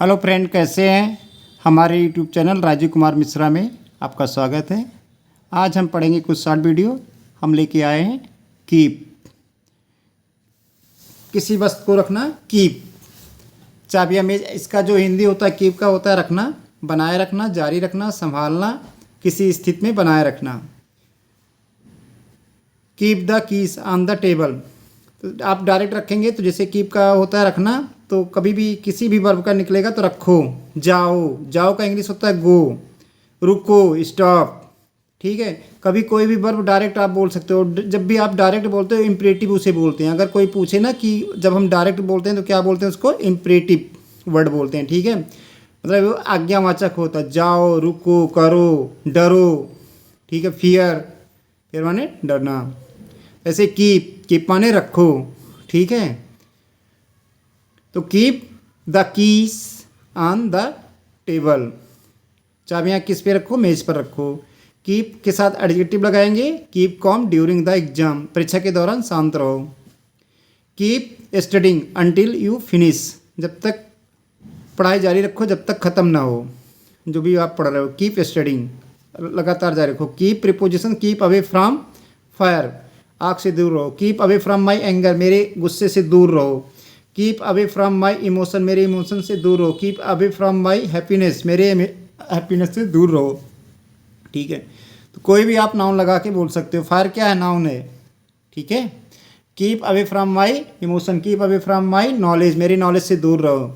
Hello friend, कैसे हैं। हमारे यूट्यूब चैनल राजीव कुमार मिश्रा में आपका स्वागत है। आज हम पढ़ेंगे कुछ शॉर्ट वीडियो। हम लेके आए हैं कीप। किसी वस्तु को रखना, कीप। चाबियाँ में इसका जो हिंदी होता है कीप का होता है रखना, बनाए रखना, जारी रखना, संभालना, किसी स्थिति में बनाए रखना। Keep the keys on the table. तो आप डायरेक्ट रखेंगे तो जैसे कीप का होता है रखना, तो कभी भी किसी भी वर्ब का निकलेगा तो रखो। जाओ, जाओ का इंग्लिश होता है गो। रुको, स्टॉप। ठीक है। कभी कोई भी वर्ब डायरेक्ट आप बोल सकते हो। जब भी आप डायरेक्ट बोलते हो इम्परेटिव उसे बोलते हैं। अगर कोई पूछे ना कि जब हम डायरेक्ट बोलते हैं तो क्या बोलते हैं, उसको इम्परेटिव वर्ड बोलते हैं। ठीक है। मतलब वो आज्ञावाचक होता है। जाओ, रुको, करो, डरो। ठीक है। फियर माने डरना। ऐसे कीप माने रखो। ठीक है। तो keep the keys on the table. चाबियाँ किस पे रखो, मेज पर रखो। कीप के साथ एडजेक्टिव लगाएंगे। Keep com during the exam, परीक्षा के दौरान शांत रहो। Keep studying until you finish, जब तक पढ़ाई जारी रखो जब तक ख़त्म ना हो जो भी आप पढ़ रहे हो। कीप स्टडिंग, लगातार जारी रखो। Keep preposition, keep away from fire, आग से दूर रहो। Keep away from my anger, मेरे गुस्से से दूर रहो। Keep away from my emotion, मेरे इमोशन से दूर रहो। Keep away from my happiness, मेरे हैप्पीनेस से दूर रहो। ठीक है। तो कोई भी आप नाउन लगा के बोल सकते हो। फायर क्या है, नाउन है। ठीक है। Keep away from my emotion, keep away from my knowledge, मेरी नॉलेज से दूर रहो।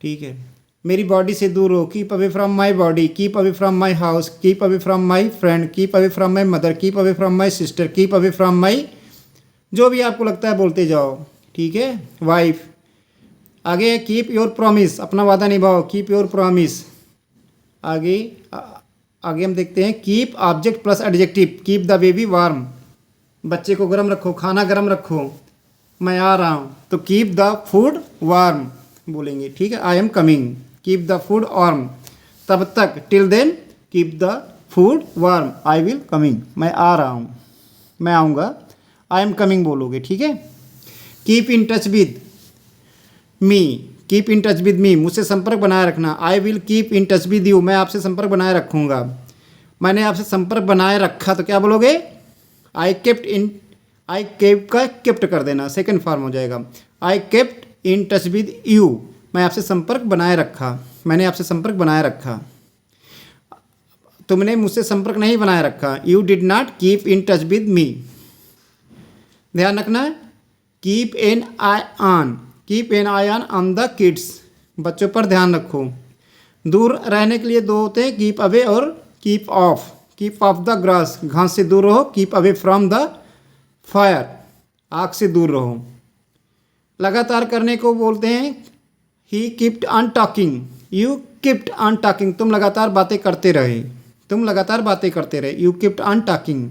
ठीक है। मेरी बॉडी से दूर रहो। Keep away from my body. Keep away from my house. Keep away from my friend. Keep away from my mother. Keep away from my sister. Keep away from my, जो भी आपको लगता है बोलते जाओ। ठीक है। वाइफ। आगे कीप योर प्रॉमिस, अपना वादा निभाओ। Keep your promise. आगे आगे हम देखते हैं keep object plus adjective. Keep the baby warm, बच्चे को गर्म रखो, खाना गर्म रखो। मैं आ रहा हूँ तो कीप द फूड वार्म बोलेंगे। ठीक है। I am coming, keep the food warm, तब तक, till then keep the food warm. I will coming, मैं आ रहा हूँ, मैं आऊँगा। आई एम कमिंग बोलोगे। ठीक है। Keep in touch with me, keep in touch with me, मुझसे संपर्क बनाए रखना। I will keep in touch with you, मैं आपसे संपर्क बनाए रखूँगा। मैंने आपसे संपर्क बनाए रखा तो क्या बोलोगे, I kept in, I keep का केप्ट कर देना, सेकंड फॉर्म हो जाएगा। I kept in touch with you, मैं आपसे संपर्क बनाए रखा, मैंने आपसे संपर्क बनाए रखा। तुमने मुझसे संपर्क नहीं बनाए रखा। You did not keep in touch with me. ध्यान रखना, keep an I on, keep an I on the kids, बच्चों पर ध्यान रखो। दूर रहने के लिए दो होते हैं, कीप अवे और keep off. Keep off the grass, घास से दूर रहो। Keep away from the fire, आग से दूर रहो। लगातार करने को बोलते हैं he keeped on talking, you keeped on talking, तुम लगातार बातें करते रहे, तुम लगातार बातें करते रहे। You keeped on talking,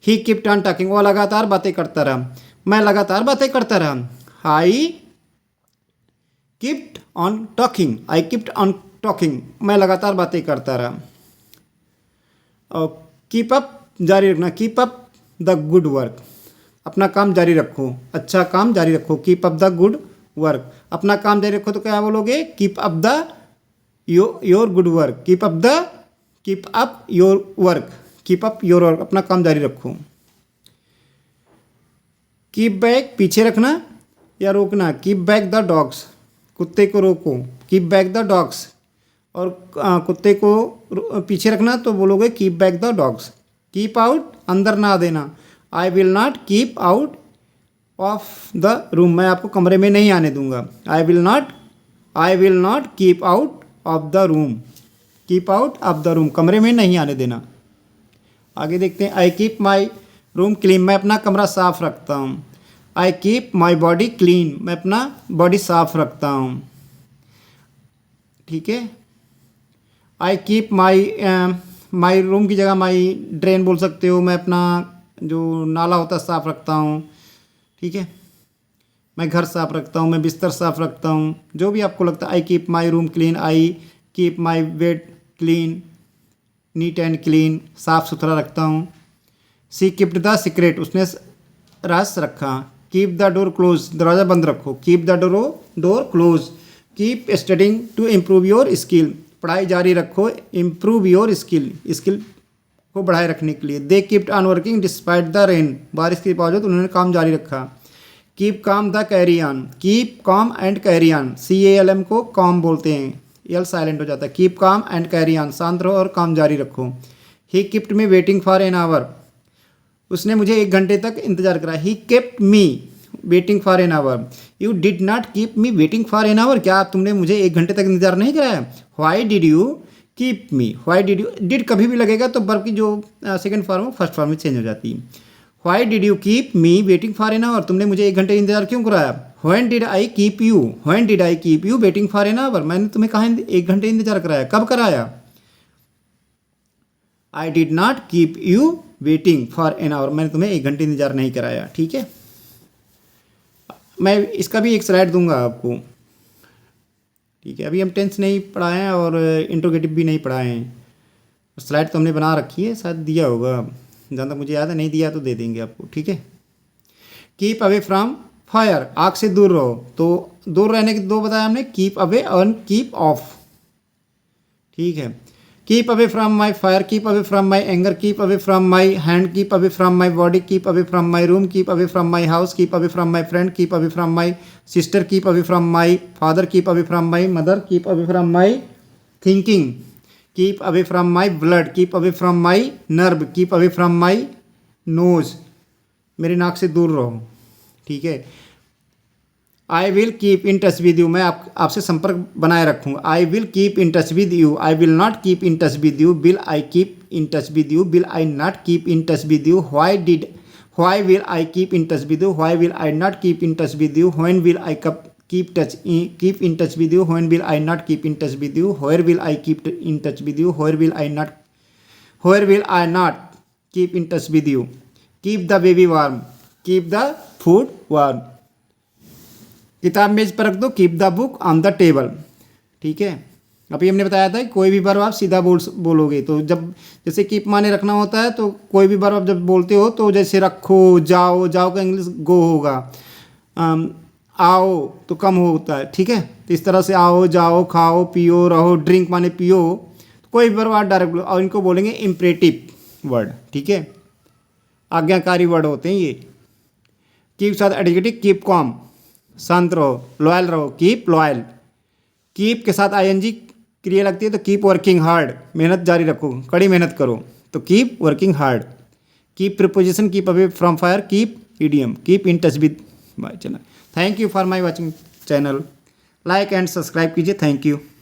he keeped on talking, वो लगातार बातें करता रहा। मैं लगातार बातें करता रहा। I keeped on talking, I keeped on talking, मैं लगातार बातें करता रहा। और कीप अप, जारी रखना। Keep up the good work, अपना काम जारी रखो, अच्छा काम जारी रखो। Keep up the good work, अपना काम जारी रखो तो क्या बोलोगे, keep up the your good work. Keep up your work, keep up your work, अपना काम जारी रखो। कीप बैक, पीछे रखना या रोकना। कीप बैक द डॉग्स, कुत्ते को रोको। कीप बैक द डॉग्स, और कुत्ते को पीछे रखना तो बोलोगे keep back the dogs. Keep out, अंदर ना देना। I will not keep out of the room, मैं आपको कमरे में नहीं आने दूंगा। I will not keep out of the room, keep out of the room, कमरे में नहीं आने देना। आगे देखते हैं, I keep my room clean, मैं अपना कमरा साफ रखता हूँ। I keep my body clean, मैं अपना बॉडी साफ रखता हूँ। ठीक है। आई कीप माई रूम की जगह माई ड्रेन बोल सकते हो, मैं अपना जो नाला होता है साफ रखता हूँ। ठीक है। मैं घर साफ रखता हूँ, मैं बिस्तर साफ रखता हूँ, जो भी आपको लगता है। I keep my room clean, I keep my bed clean, neat and clean, साफ सुथरा रखता हूँ। सी कीप्ड द सीक्रेट, उसने राज रखा। कीप द डोर क्लोज, दरवाज़ा बंद रखो। Keep the door close, keep studying to improve your skill, पढ़ाई जारी रखो, इम्प्रूव योर स्किल, स्किल को बढ़ाए रखने के लिए। They kept on working despite the rain, बारिश के बावजूद उन्होंने काम जारी रखा। Keep calm the carry on, keep calm and carry on, CALM को काम बोलते हैं, एल साइलेंट हो जाता है। Keep calm and carry on, शांत रहो और काम जारी रखो। He kept me waiting for an hour, उसने मुझे 1 घंटे तक इंतजार करा। He kept me waiting for an hour, you did not keep me waiting for an hour, क्या तुमने मुझे 1 घंटे तक इंतजार नहीं कराया। Why did you keep me, why did you, did कभी भी लगेगा तो वर्ब की जो सेकंड फॉर्म फर्स्ट फॉर्म में चेंज हो जाती है। Why did you keep me waiting for an our, तुमने मुझे 1 घंटे इंतजार क्यों कराया। When did I keep you, when did I keep you waiting for an our, मैंने तुम्हें कहाँ 1 घंटे इंतजार कराया, कब कराया। I did not keep you waiting for an our, मैंने तुम्हें 1 घंटे इंतजार नहीं कराया। ठीक है, मैं इसका भी एक स्लाइड दूंगा आपको। ठीक है, अभी हम टेंस नहीं पढ़ाए हैं और इंट्रोगेटिव भी नहीं पढ़ाए हैं। स्लाइड तो हमने बना रखी है, शायद दिया होगा, जहाँ तक मुझे याद है, नहीं दिया तो दे देंगे आपको। ठीक है, कीप अवे फ्रॉम फायर, आग से दूर रहो, तो दूर रहने के 2 बताया हमने, कीप अवे और कीप ऑफ। ठीक है, keep away from my fire, keep away from my anger, keep away from my hand, keep away from my body, keep away from my room, keep away from my house, keep away from my friend, keep away from my sister, keep away from my father, keep away from my mother, keep away from my thinking, keep away from my blood, keep away from my nerve, keep away from my nose, मेरी नाक से दूर रहो। ठीक है, I will keep in touch with you, मैं आपसे संपर्क बनाए रखूँगा। I will keep in touch with you, I will not keep in touch with you, will I keep in touch with you, will I not keep in touch with you, why will I keep in touch with you, why will I not keep in touch with you, when will I keep in touch with you, when will I not keep in touch with you, where will I keep in touch with you, where will I not keep in touch with you, keep the baby warm, keep the food warm, किताब मेज पर रख दो, keep the book on the table. ठीक है, अभी हमने बताया था कि कोई भी वर्ब आप सीधा बोलोगे, तो जब जैसे कीप माने रखना होता है, तो कोई भी वर्ब आप जब बोलते हो तो जैसे रखो, जाओ, जाओ का इंग्लिश गो होगा, आओ तो कम होता है। ठीक है, तो इस तरह से आओ, जाओ, खाओ, पियो, रहो, ड्रिंक माने पियो, तो कोई भी वर्ब आप डायरेक्ट बोलो, और इनको बोलेंगे इम्परेटिव वर्ड। ठीक है, आज्ञाकारी वर्ड होते हैं ये। कीप साथ एडजेक्टिव, कीप कॉम, शांत रहो, लॉयल रहो, कीप लॉयल। कीप के साथ ING क्रिया लगती है, तो कीप वर्किंग हार्ड, मेहनत जारी रखो, कड़ी मेहनत करो, तो keep working hard. Keep preposition, keep away from fire, keep idiom, keep in touch with my channel. Thank you for my watching channel, like and subscribe कीजिए। Thank you.